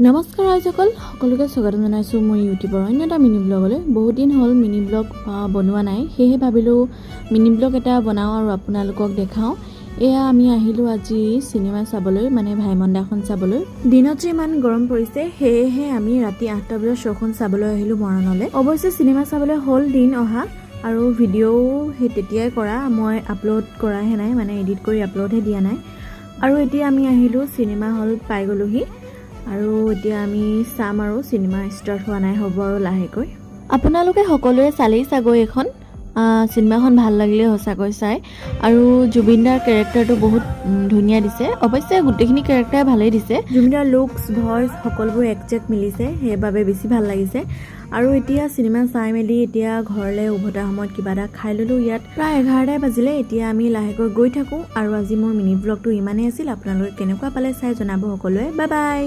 নমস্কাৰ ৰাইজসকল, সকলোকে স্বাগতম জনাইছোঁ মই ইউটিউবৰ অন্য এটা মিনি ব্লগলৈ। বহুত দিন হ'ল মিনি ব্লগ বনোৱা নাই, সেয়েহে ভাবিলোঁ মিনি ব্লগ এটা বনাওঁ আৰু আপোনালোকক দেখাওঁ। এয়া আমি আহিলোঁ আজি চিনেমা চাবলৈ, মানে ভাইমন্দাখন চাবলৈ। দিনত যে ইমান গৰম পৰিছে, সেয়েহে আমি ৰাতি 8টা বজাত শ্ব'খন চাবলৈ আহিলোঁ মৰাণলৈ। অৱশ্যে চিনেমা চাবলৈ হ'ল দিন অহা আৰু ভিডিঅ'ও সেই তেতিয়াই কৰা, মই আপলোড কৰাহে নাই, মানে এডিট কৰি আপলোডহে দিয়া নাই। আৰু এতিয়া আমি আহিলোঁ চিনেমা হল পাই গ'লোহি আৰু এতিয়া আমি চাম আৰু চিনেমা ষ্টাৰ্ট হোৱা নাই, হ'ব আৰু লাহেকৈ। আপোনালোকে সকলোৱে চালেই চাগৈ এখন চিনেমাখন ভাল লাগিলে সঁচাকৈ চাই। আৰু জুবিনদাৰ কেৰেক্টাৰটো বহুত ধুনীয়া দিছে, অৱশ্যে গোটেইখিনি কেৰেক্টাৰ ভালেই দিছে। জুবিনদাৰ লুকছ, ভইচ সকলোবোৰ একজেক্ট মিলিছে, সেইবাবে বেছি ভাল লাগিছে। আৰু এতিয়া চিনেমা চাই মেলি এতিয়া ঘৰলৈ উভতাৰ সময়ত কিবা এটা খাই ল'লোঁ। ইয়াত প্ৰায় 11টাই বাজিলে। এতিয়া আমি লাহেকৈ গৈ থাকোঁ আৰু আজি মোৰ মিনি ব্লগটো ইমানেই আছিল। আপোনালোকে কেনেকুৱা পালে চাই জনাব সকলোৱে। Bye bye.